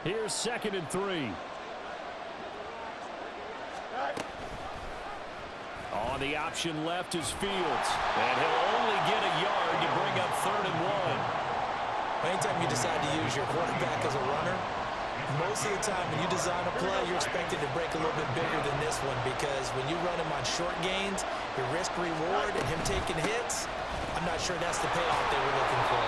Here's 2nd and 3. On the option left is Fields. And he'll only get a yard to bring up 3rd and 1. Anytime you decide to use your quarterback as a runner, most of the time when you design a play, you're expected to break a little bit bigger than this one, because when you run him on short gains, your risk-reward and him taking hits, I'm not sure that's the payoff they were looking for.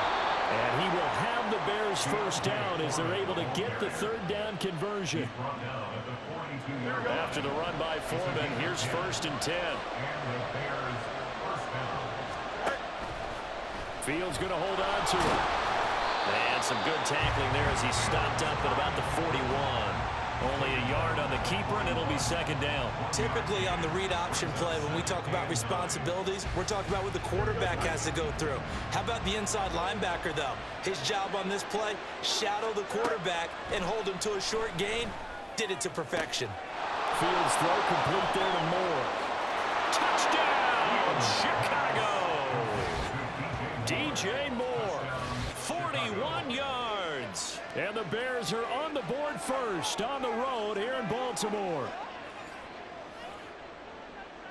And he will have the Bears first down as they're able to get the 3rd down conversion. After the run by Foreman, here's 1st and 10. Fields going to hold on to it. And some good tackling there as he stopped up at about the 41. Only a yard on the keeper, and it'll be 2nd down. Typically on the read option play, when we talk about responsibilities, we're talking about what the quarterback has to go through. How about the inside linebacker, though? His job on this play, shadow the quarterback and hold him to a short gain. Did it to perfection. Fields throw complete there to Moore. Touchdown, Chicago! DJ Moore, 41 yards. And the Bears are on the board first on the road here in Baltimore.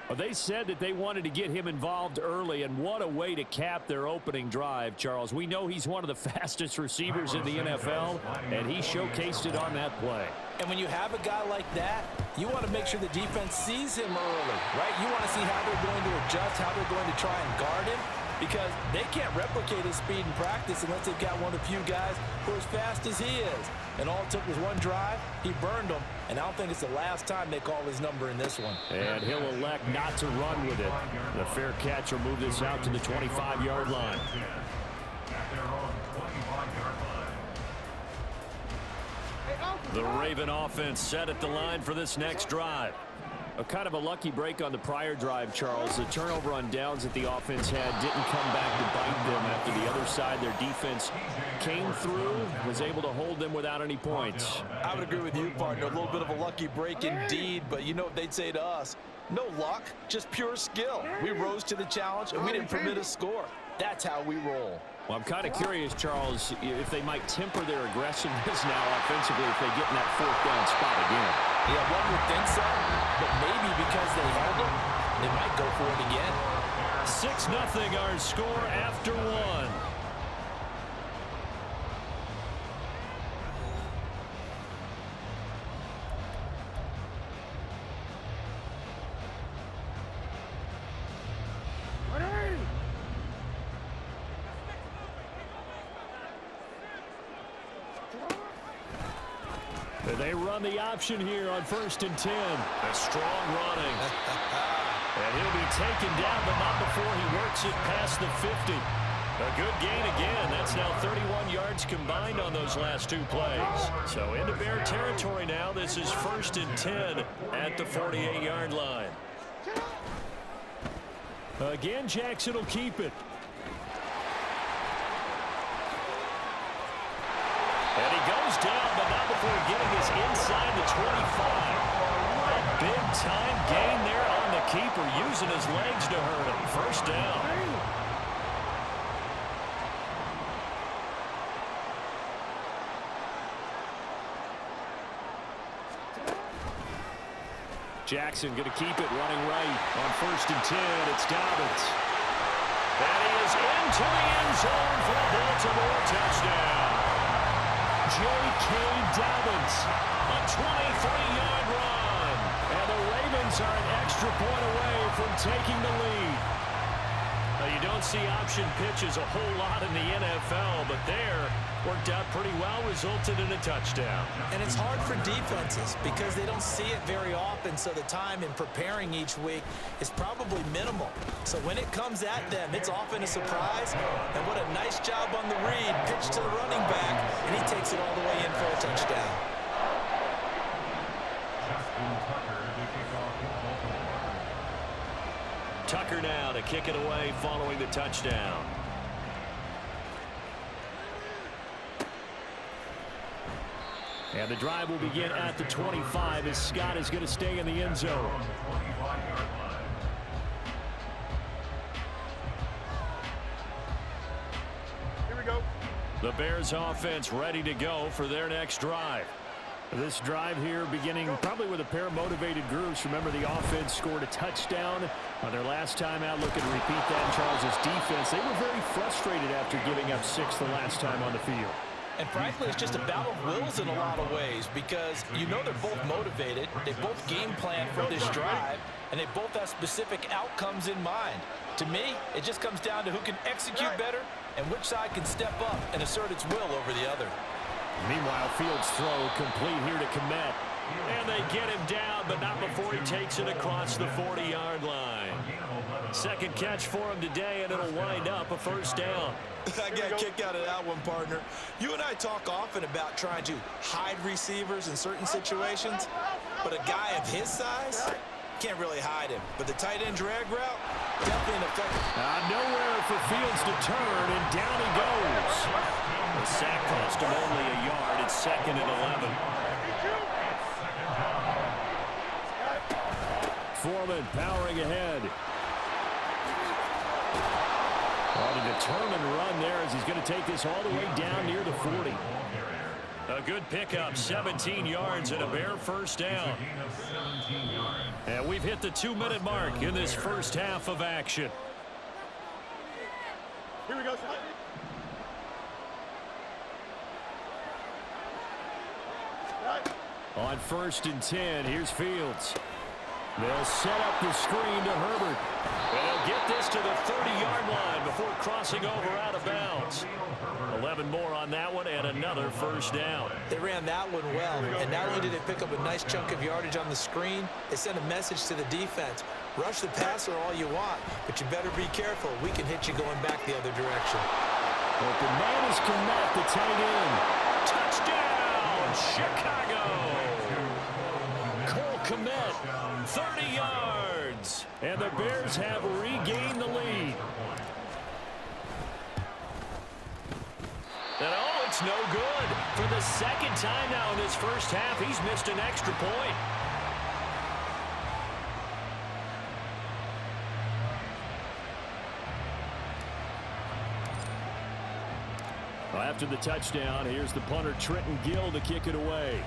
Well, they said that they wanted to get him involved early, and what a way to cap their opening drive, Charles. We know he's one of the fastest receivers in the NFL, and he showcased it on that play. And when you have a guy like that, you want to make sure the defense sees him early, right? You want to see how they're going to adjust, how they're going to try and guard him, because they can't replicate his speed in practice unless they've got one of the few guys who are as fast as he is. And all it took was one drive. He burned them, and I don't think it's the last time they call his number in this one. And he'll elect not to run with it. The fair catch will move this out to the 25-yard line. The Raven offense set at the line for this next drive. A kind of a lucky break on the prior drive, Charles. The turnover on downs that the offense had didn't come back to bite them after the other side. Their defense came through, was able to hold them without any points. I would agree with you, partner. A little bit of a lucky break indeed, but you know what they'd say to us? No luck, just pure skill. We rose to the challenge, and we didn't permit a score. That's how we roll. Well, I'm kind of curious, Charles, if they might temper their aggressiveness now offensively if they get in that 4th down spot again. Yeah, one would think so, but maybe because they held them, they might go for it again. 6-0 our score after 1. They run the option here on 1st and 10. A strong running. And he'll be taken down, but not before he works it past the 50. A good gain again. That's now 31 yards combined on those last 2 plays. So into Bear territory now. This is 1st and 10 at the 48-yard line. Again, Jackson will keep it. And he goes down, but not before getting this inside the 25. A big-time gain there on the keeper, using his legs to hurt him. 1st down. Jackson going to keep it running right on 1st and 10. It's Dobbins. And he is into the end zone for a Baltimore touchdown. J.K. Dobbins, a 23-yard run. And the Ravens are an extra point away from taking the lead. Now, you don't see option pitches a whole lot in the NFL, but there worked out pretty well, resulted in a touchdown. And it's hard for defenses because they don't see it very often, so the time in preparing each week is probably minimal. So when it comes at them, it's often a surprise. And what a nice job on the read. Pitch to the running back, and he takes it all the way in for a touchdown. Tucker now to kick it away following the touchdown. And the drive will begin at the 25 as Scott is going to stay in the end zone. The Bears offense ready to go for their next drive. This drive here beginning probably with a pair of motivated groups. Remember, the offense scored a touchdown on their last time out. Looking to repeat that in Charles' defense. They were very frustrated after giving up 6 the last time on the field. And frankly, it's just a battle of wills in a lot of ways because you know they're both motivated. They both game plan for this drive, and they both have specific outcomes in mind. To me, it just comes down to who can execute better and which side can step up and assert its will over the other. Meanwhile, Fields' throw complete here to Kmet. And they get him down, but not before he takes it across the 40-yard line. Second catch for him today, and it'll wind up a first down. I got a kick out of that one, partner. You and I talk often about trying to hide receivers in certain situations, but a guy of his size can't really hide him. But the tight end drag route, definitely an effective. Nowhere for Fields to turn, and down he goes. The sack cost him only a yard. It's 2nd and 11. Foreman powering ahead. On a determined run there as he's going to take this all the way down near the 40. A good pickup, 17 yards and a Bear first down. And we've hit the 2-minute mark in this first half of action. Here we go. On 1st and 10, here's Fields. They'll set up the screen to Herbert. And they'll get this to the 30-yard line before crossing over out of bounds. 11 more on that one and another first down. They ran that one well, and not only did they pick up a nice chunk of yardage on the screen, they sent a message to the defense. Rush the passer all you want, but you better be careful. We can hit you going back the other direction. But the man is Kmet, the tight end. Touchdown, Chicago! Cole Kmet, 30 yards. And the Bears have regained the lead. And oh, it's no good. For the second time now in this first half, he's missed an extra point. After the touchdown, here's the punter Trenton Gill to kick it away.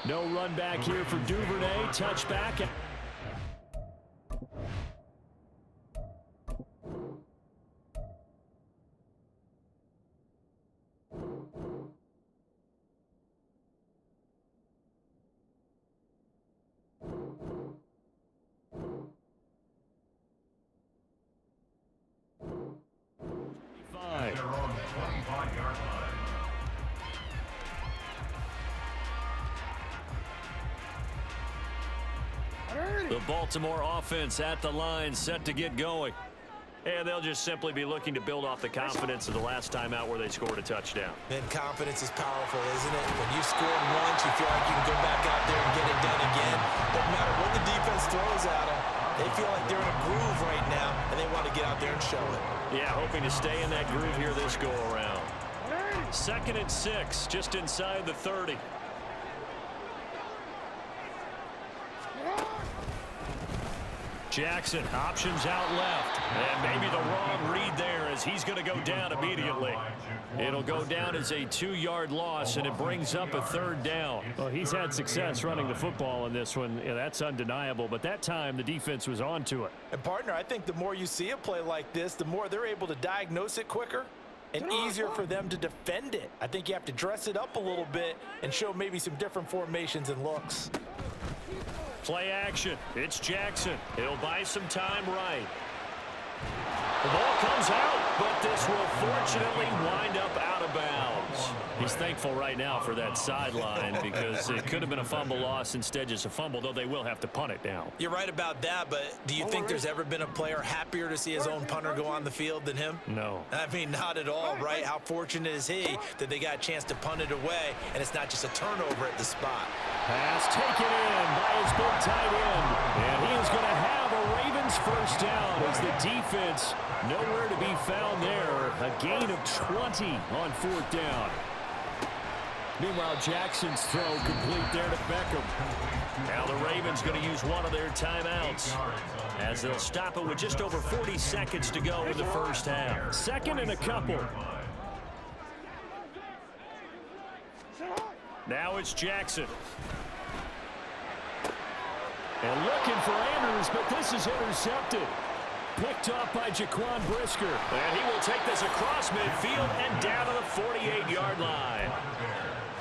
No run back here for Duvernay. Touchback. The Baltimore offense at the line, set to get going. And they'll just simply be looking to build off the confidence of the last time out where they scored a touchdown. And confidence is powerful, isn't it? When you scored once, you feel like you can go back out there and get it done again. Doesn't matter what the defense throws at them. They feel like they're in a groove right now, and they want to get out there and show it. Yeah, hoping to stay in that groove here this go-around. 2nd and 6, just inside the 30. Jackson, options out left. And maybe the wrong read there as he's going to go down immediately. It'll go down as a 2-yard loss, and it brings up a 3rd down. Well, he's had success running the football in this one. Yeah, that's undeniable. But that time, the defense was on to it. And, partner, I think the more you see a play like this, the more they're able to diagnose it quicker and easier for them to defend it. I think you have to dress it up a little bit and show maybe some different formations and looks. Play action. It's Jackson. He'll buy some time right. The ball comes out, but this will fortunately wind up out of bounds. He's thankful right now for that sideline because it could have been a fumble loss, instead just a fumble, though they will have to punt it now. You're right about that, but do you think there's ever been a player happier to see his own punter go on the field than him? No. I mean, not at all, right? How fortunate is he that they got a chance to punt it away, and it's not just a turnover at the spot. Pass taken in by his big tight end. And he is going to have a Ravens first down as the defense nowhere to be found there. A gain of 20 on 4th down. Meanwhile, Jackson's throw complete there to Beckham. Now the Ravens going to use one of their timeouts as they'll stop it with just over 40 seconds to go in the first half. Second and a couple. Now it's Jackson. And looking for Andrews, but this is intercepted. Picked up by Jaquan Brisker. And he will take this across midfield and down to the 48-yard line.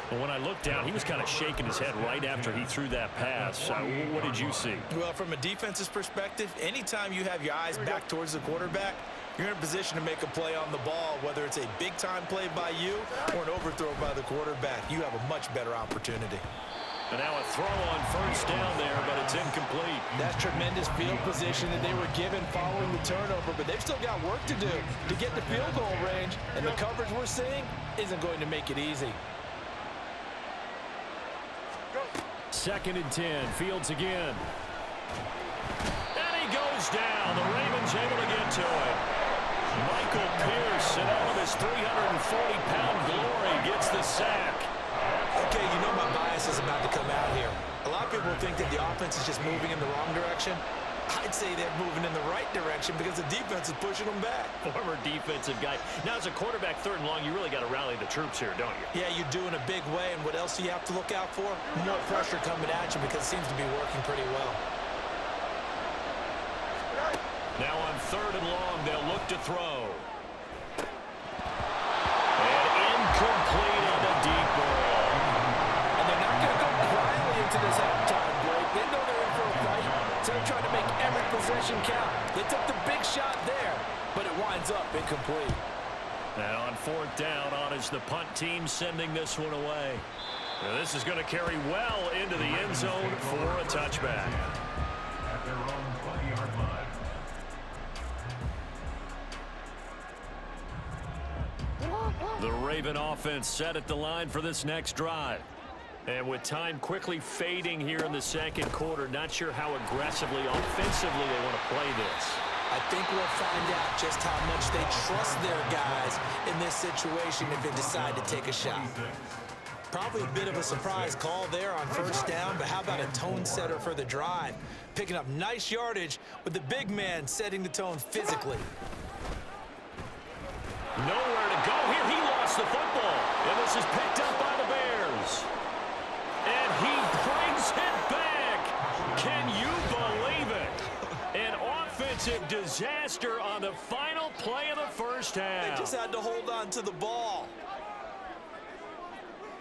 But when I looked down, he was kind of shaking his head right after he threw that pass. What did you see? Well, from a defense's perspective, anytime you have your eyes back towards the quarterback, you're in a position to make a play on the ball, whether it's a big-time play by you or an overthrow by the quarterback. You have a much better opportunity. And now a throw on first down there, but it's incomplete. That's tremendous field position that they were given following the turnover, but they've still got work to do to get the field goal range, and the coverage we're seeing isn't going to make it easy. Second and 10. Fields again. And he goes down. The Ravens able to get to it. Michael Pierce, in all of his 340-pound glory, gets the sack. Okay, you know my bias is about to come out here. A lot of people think that the offense is just moving in the wrong direction. I'd say they're moving in the right direction because the defense is pushing them back. Former defensive guy. Now, as a quarterback, third and long, you really got to rally the troops here, don't you? Yeah, you do in a big way. And what else do you have to look out for? More pressure coming at you because it seems to be working pretty well. Now on third and long, they'll look to throw. And incomplete on the deep ball. And they're not going to go quietly into this halftime break. They know they're in for a fight, so they're trying to make every possession count. They took the big shot there, but it winds up incomplete. Now on fourth down, on is the punt team sending this one away. Now this is going to carry well into the end zone for a touchback. At their own 20-yard line. The Raven offense set at the line for this next drive. And with time quickly fading here in the second quarter, not sure how aggressively, offensively they want to play this. I think we'll find out just how much they trust their guys in this situation if they decide to take a shot. Probably a bit of a surprise call there on first down, but how about a tone setter for the drive? Picking up nice yardage with the big man setting the tone physically. Nowhere to go here. He lost the football. And this is picked up by the Bears. And he brings it back. Can you believe it? An offensive disaster on the final play of the first half. They just had to hold on to the ball.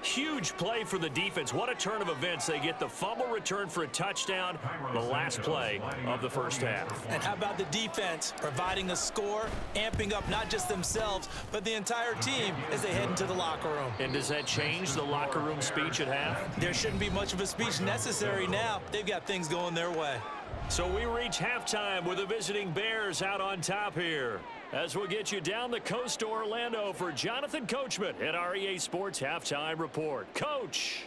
Huge play for the defense. What a turn of events. They get the fumble return for a touchdown, the last play of the first half. And how about the defense providing a score, amping up not just themselves, but the entire team as they head into the locker room. And does that change the locker room speech at half? There shouldn't be much of a speech necessary now. They've got things going their way. So we reach halftime with the visiting Bears out on top here. As we'll get you down the coast to Orlando for Jonathan Coachman at our EA Sports Halftime Report. Coach.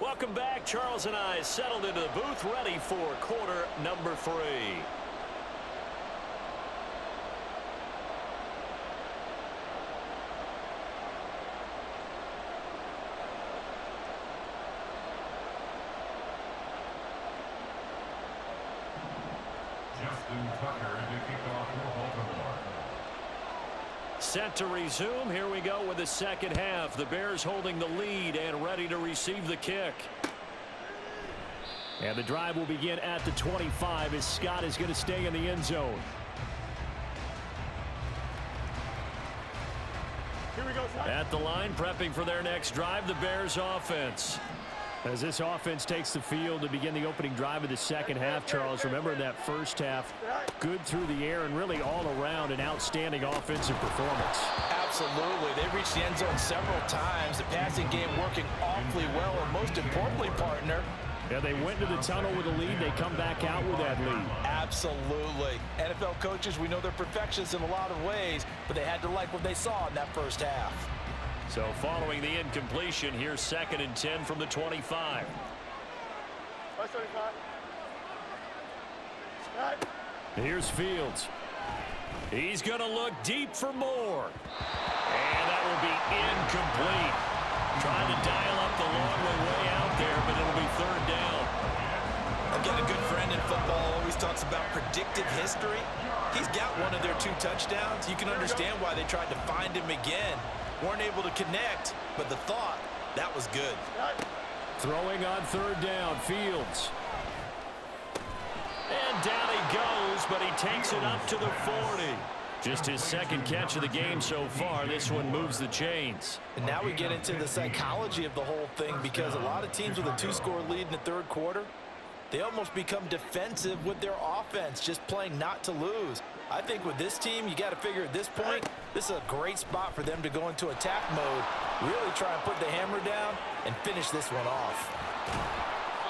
Welcome back. Charles and I settled into the booth, ready for quarter number 3. Justin Tucker to kick off for Baltimore. Set to resume. Here we go with the second half. The Bears holding the lead and ready to receive the kick. And the drive will begin at the 25 as Scott is going to stay in the end zone. Here we go, Scott. At the line, prepping for their next drive, the Bears offense. As this offense takes the field to begin the opening drive of the second half, Charles, remember that first half, good through the air and really all around an outstanding offensive performance. Absolutely. They reached the end zone several times. The passing game working awfully well, and most importantly, partner, Yeah, they went to the tunnel with a lead. They come back out with that lead. Absolutely. NFL coaches, we know they're perfectionists in a lot of ways, but they had to like what they saw in that first half. So following the incompletion, here's 2nd and 10 from the 25. Here's Fields. He's going to look deep for more. And that will be incomplete. Trying to dial up the long way out there, but it'll be 3rd down. Again, a good friend in football always talks about predictive history. He's got one of their 2 touchdowns. You can understand why they tried to find him again. Weren't able to connect, but the thought, that was good. Throwing on 3rd down, Fields. And down he goes, but he takes it up to the 40. Just his 2nd catch of the game so far. This one moves the chains. And now we get into the psychology of the whole thing, because a lot of teams with a 2-score lead in the 3rd quarter, they almost become defensive with their offense, just playing not to lose. I think with this team, you got to figure at this point, this is a great spot for them to go into attack mode, really try and put the hammer down and finish this one off.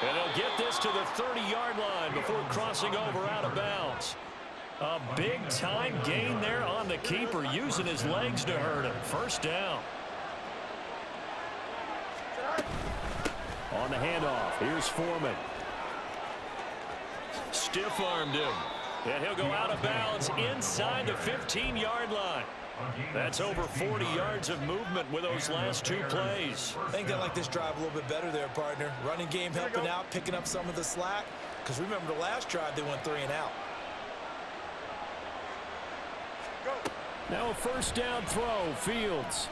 And they'll get this to the 30-yard line before crossing over out of bounds. A big-time gain there on the keeper, using his legs to hurt him. 1st down. On the handoff, here's Foreman. Stiff-armed him. And he'll go out of bounds inside the 15-yard line. That's over 40 yards of movement with those last 2 plays. I think they like this drive a little bit better there, partner. Running game helping out, picking up some of the slack. Because remember the last drive, they went 3 and out. Now a 1st down throw, Fields.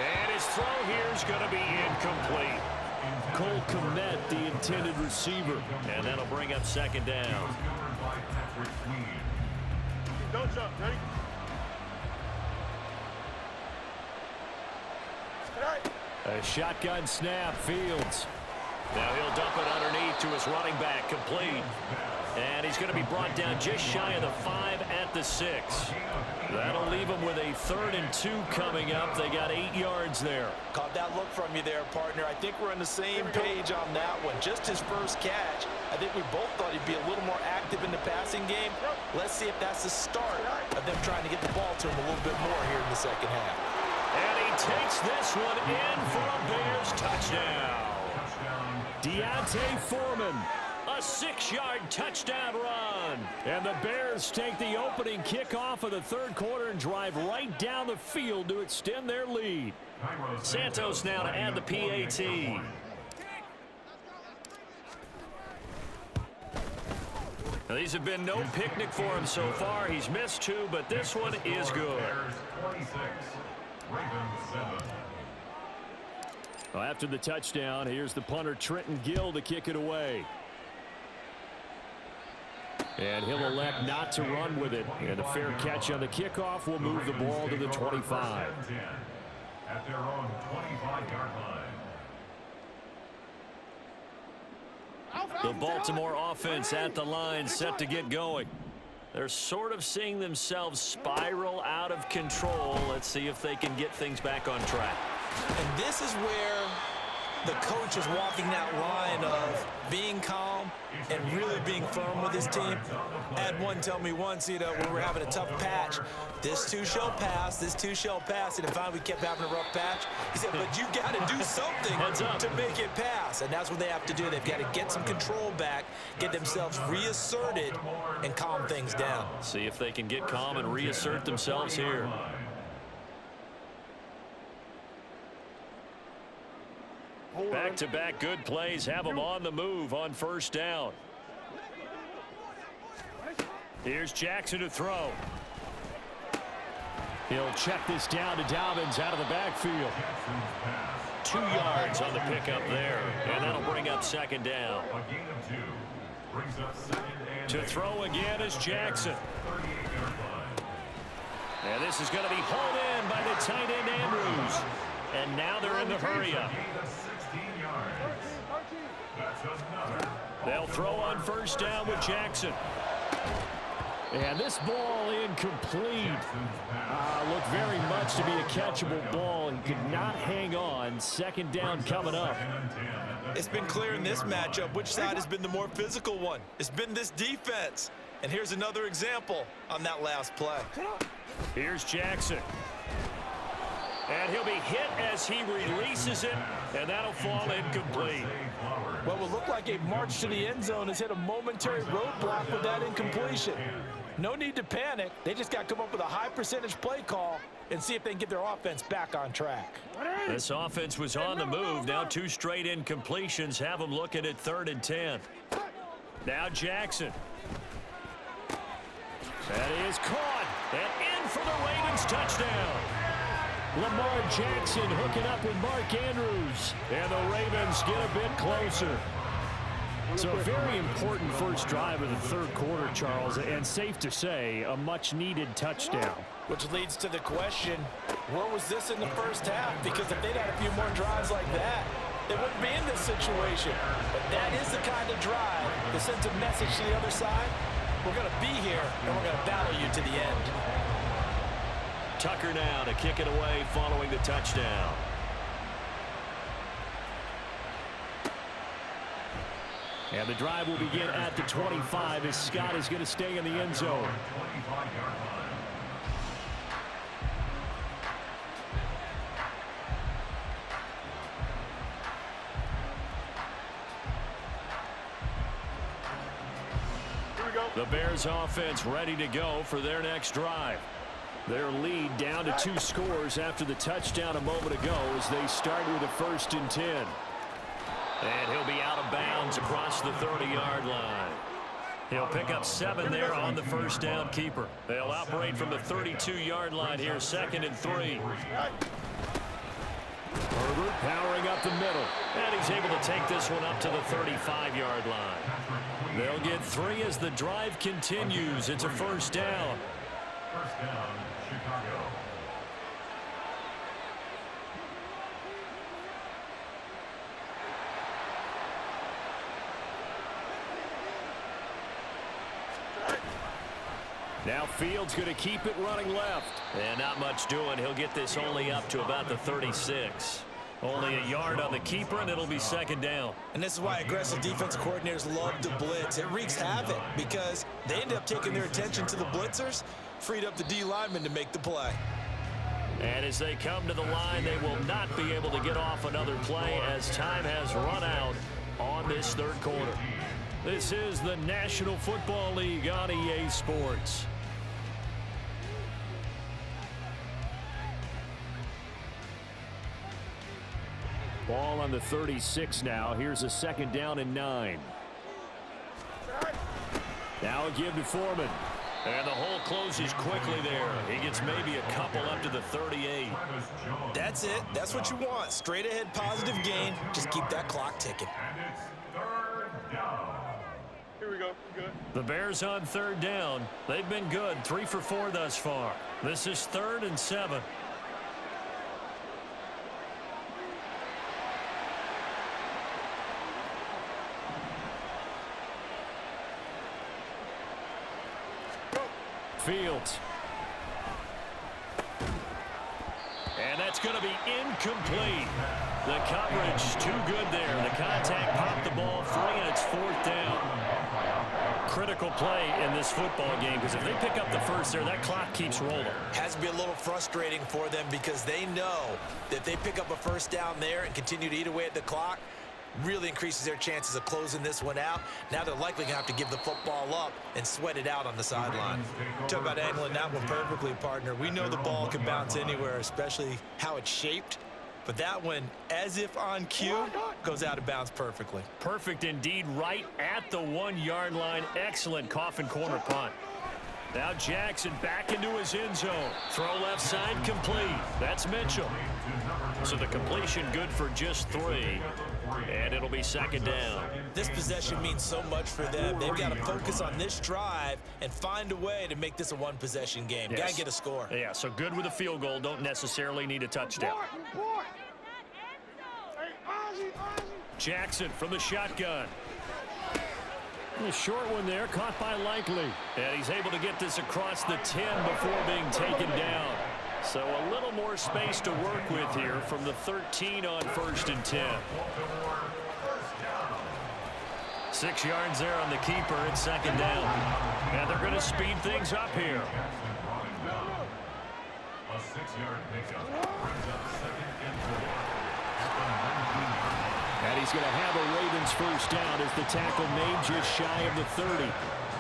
And his throw here is going to be incomplete. Cole Kmet, the intended receiver. And that'll bring up 2nd down. Don't jump. Ready? A shotgun snap, Fields. Now he'll dump it underneath to his running back, complete. And he's going to be brought down just shy of the 5 at the 6. That'll leave him with a 3rd and 2 coming up. They got 8 yards there. Caught that look from you there, partner. I think we're on the same page on that one. Just his first catch. I think we both thought he'd be a little more active in the passing game. Let's see if that's the start of them trying to get the ball to him a little bit more here in the 2nd half. And he takes this one in for a Bears touchdown. D'Onta Foreman. A 6-yard touchdown run. And the Bears take the opening kickoff of the 3rd quarter and drive right down the field to extend their lead. Santos now to add the PAT. Now, these have been no picnic for him so far. He's missed 2, but this one is good. Well, after the touchdown, here's the punter Trenton Gill to kick it away. And he'll elect not to run with it. And a fair catch on the kickoff will move the ball to the 25. At their own 25-yard line. The Baltimore offense at the line, set to get going. They're sort of seeing themselves spiral out of control. Let's see if they can get things back on track. And this is where the coach is walking that line of being calm and really being firm with his team. Had one tell me once, when we're having a tough patch, this too shall pass, this too shall pass. And if we kept having a rough patch, he said, but you got to do something to make it pass. And that's what they have to do. They've got to get some control back, get themselves reasserted, and calm things down. See if they can get calm and reassert themselves here. Back-to-back good plays have them on the move on 1st down. Here's Jackson to throw. He'll check this down to Dobbins out of the backfield. 2 yards on the pickup there, and that'll bring up 2nd down. A gain of 2 brings up 2nd and To throw again is Jackson. 38-yard line. And this is going to be hauled in by the tight end Andrews. And now they're in the hurry-up. They'll throw on 1st down with Jackson. And this ball incomplete. Looked very much to be a catchable ball. He could not hang on. Second down coming up. It's been clear in this matchup which side has been the more physical one. It's been this defense. And here's another example on that last play. Here's Jackson. And he'll be hit as he releases it, and that'll fall incomplete. What will look like a march to the end zone has hit a momentary roadblock with that incompletion. No need to panic. They just got to come up with a high percentage play call and see if they can get their offense back on track. This offense was on the move. Now 2 straight incompletions have them looking at 3rd and 10. Now Jackson. That is caught and in for the Ravens touchdown. Lamar Jackson hooking up with Mark Andrews. And the Ravens get a bit closer. So a very important first drive of the 3rd quarter, Charles, and safe to say, a much-needed touchdown. Which leads to the question, where was this in the first half? Because if they'd had a few more drives like that, they wouldn't be in this situation. But that is the kind of drive that sends a message to the other side. We're going to be here, and we're going to battle you to the end. Tucker now to kick it away following the touchdown. And the drive will begin at the 25 as Scott is going to stay in the end zone. The Bears offense ready to go for their next drive. Their lead down to 2 scores after the touchdown a moment ago as they start with a 1st and 10. And he'll be out of bounds across the 30-yard line. He'll pick up 7 there on the first down keeper. They'll operate from the 32-yard line here, 2nd and 3. Herbert powering up the middle. And he's able to take this one up to the 35-yard line. They'll get 3 as the drive continues. It's a 1st down. First down, Chicago. Now Fields going to keep it running left. And not much doing. He'll get this only up to about the 36. Only a yard on the keeper, and it'll be 2nd down. And this is why aggressive defense coordinators love to blitz. It wreaks havoc because they end up taking their attention to the blitzers, freed up the D lineman to make the play. And as they come to the line, they will not be able to get off another play as time has run out on this 3rd quarter. This is the National Football League on EA Sports. Ball on the 36 now. Here's a 2nd down and 9. Now a give to Foreman. And the hole closes quickly there. He gets maybe a couple up to the 38. That's it. That's what you want. Straight ahead positive gain. Just keep that clock ticking. And it's 3rd down. Here we go. Good. The Bears on 3rd down. They've been good. 3 for 4 thus far. This is 3rd and 7. Fields. And that's going to be incomplete. The coverage too good there. The contact popped the ball free, and it's 4th down. Critical play in this football game because if they pick up the first there, that clock keeps rolling. Has to be a little frustrating for them because they know that if they pick up a 1st down there and continue to eat away at the clock, really increases their chances of closing this one out. Now they're likely going to have to give the football up and sweat it out on the sideline. Talk about angling that one perfectly, partner. We know the ball can bounce anywhere, especially how it's shaped. But that one, as if on cue, goes out of bounds perfectly. Perfect indeed, right at the 1-yard line. Excellent coffin corner punt. Now Jackson back into his end zone. Throw left side complete. That's Mitchell. So the completion good for just 3. And it'll be 2nd down. This possession means so much for them. They've got to focus on this drive and find a way to make this a 1-possession game. Yes. Got to get a score. Yeah, so good with a field goal. Don't necessarily need a touchdown. Jackson from the shotgun. A short one there, caught by Likely. And he's able to get this across the 10 before being taken down. So a little more space to work with here from the 13 on 1st and 10. 6 yards there on the keeper at 2nd down. And they're going to speed things up here. A 6-yard pickup brings up 2nd and 4 at the 19-yard line. And he's going to have a Ravens first down as the tackle made just shy of the 30.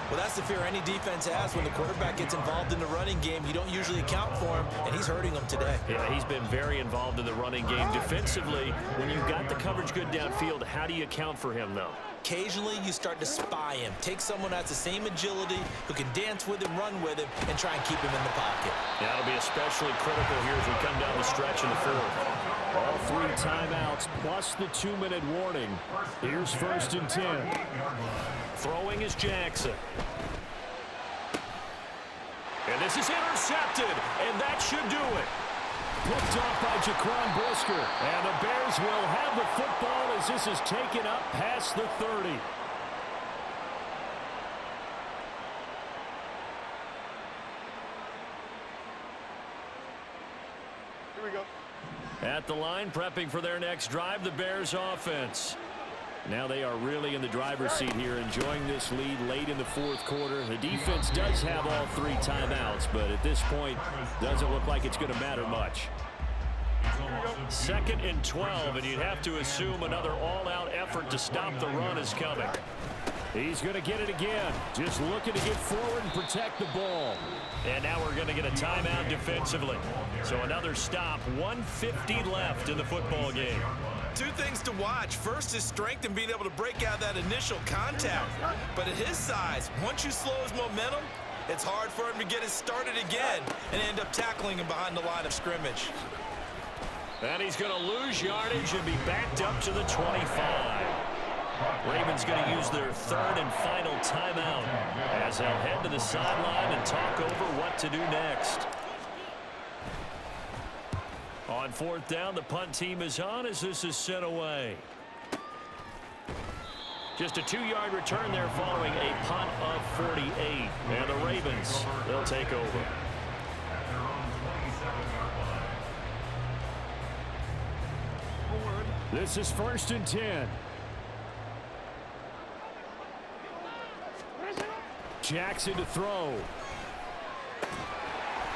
Well, that's the fear any defense has when the quarterback gets involved in the running game. You don't usually account for him, and he's hurting them today. Yeah, he's been very involved in the running game. Defensively, when you've got the coverage good downfield, how do you account for him, though? Occasionally, you start to spy him. Take someone that's the same agility, who can dance with him, run with him, and try and keep him in the pocket. That'll be especially critical here as we come down the stretch in the 4th. All 3 timeouts plus the 2-minute warning. Here's 1st and 10. Throwing is Jackson. And this is intercepted, and that should do it. Picked off by Jaquan Brisker. And the Bears will have the football as this is taken up past the 30. Here we go. At the line, prepping for their next drive, the Bears offense. Now they are really in the driver's seat here, enjoying this lead late in the 4th quarter. The defense does have all 3 timeouts, but at this point, doesn't look like it's going to matter much. 2nd and 12, and you'd have to assume another all-out effort to stop the run is coming. He's going to get it again. Just looking to get forward and protect the ball. And now we're going to get a timeout defensively. So another stop, 1:50 left in the football game. 2 things to watch. First is strength and being able to break out that initial contact. But at his size, once you slow his momentum, it's hard for him to get it started again and end up tackling him behind the line of scrimmage. And he's going to lose yardage and be backed up to the 25. Ravens going to use their 3rd and final timeout as they'll head to the sideline and talk over what to do next. On 4th down, the punt team is on as this is sent away. Just a 2-yard return there following a punt of 48. And the Ravens, they'll take over. This is 1st and 10. Jackson to throw.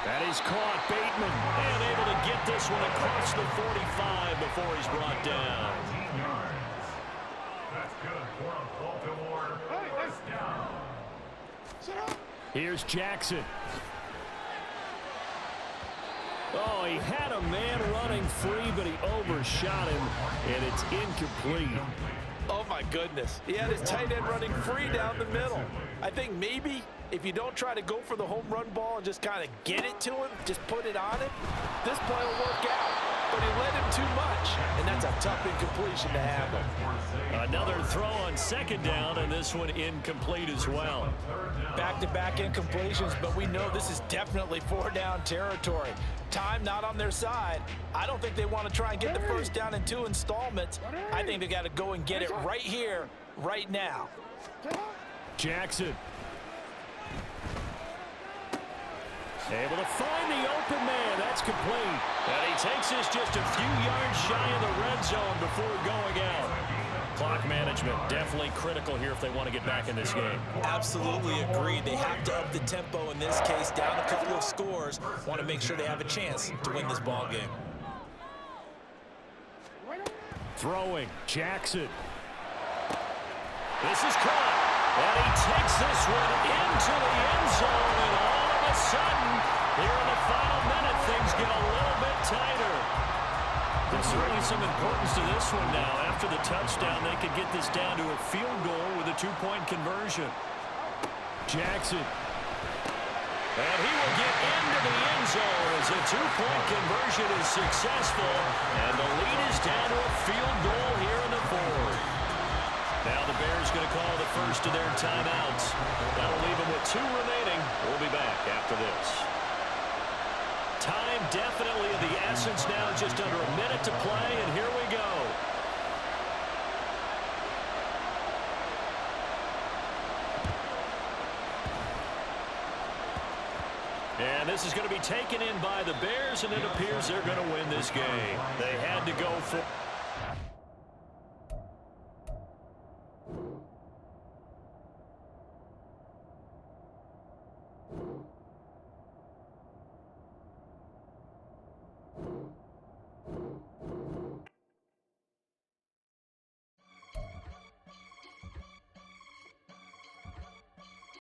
That is caught. Bateman. And able to get this one across the 45 before he's brought down. That's good for Baltimore. First down. Here's Jackson. Oh, he had a man running free, but he overshot him, and it's incomplete. Oh, my goodness. He had his tight end running free down the middle. I think maybe if you don't try to go for the home run ball and just kind of get it to him, just put it on him, this play will work out. But he led him too much, and that's a tough incompletion to handle. Another throw on 2nd down, and this one incomplete as well. Back-to-back incompletions, but we know this is definitely 4-down territory. Time not on their side. I don't think they want to try and get the first down in 2 installments. I think they got to go and get it right here, right now. Jackson. Able to find the open man. That's complete. And he takes this just a few yards shy of the red zone before going out. Clock management definitely critical here if they want to get back in this game. Absolutely agreed. They have to up the tempo in this case, down a couple of scores. Want to make sure they have a chance to win this ball game. Throwing. Jackson. This is caught. And he takes this one into the end zone. And all of a sudden, here in the final minute, things get a little bit tighter. There's certainly some importance to this one now. After the touchdown, they could get this down to a field goal with a 2-point conversion. Jackson. And he will get into the end zone as a 2-point conversion is successful. And the lead is down to a field goal here in the 4th. Now the Bears going to call the first of their timeouts. That'll leave them with 2 remaining. We'll be back after this. Time definitely of the essence now, just under a minute to play, and here we go. And this is going to be taken in by the Bears, and it appears they're going to win this game. They had to go for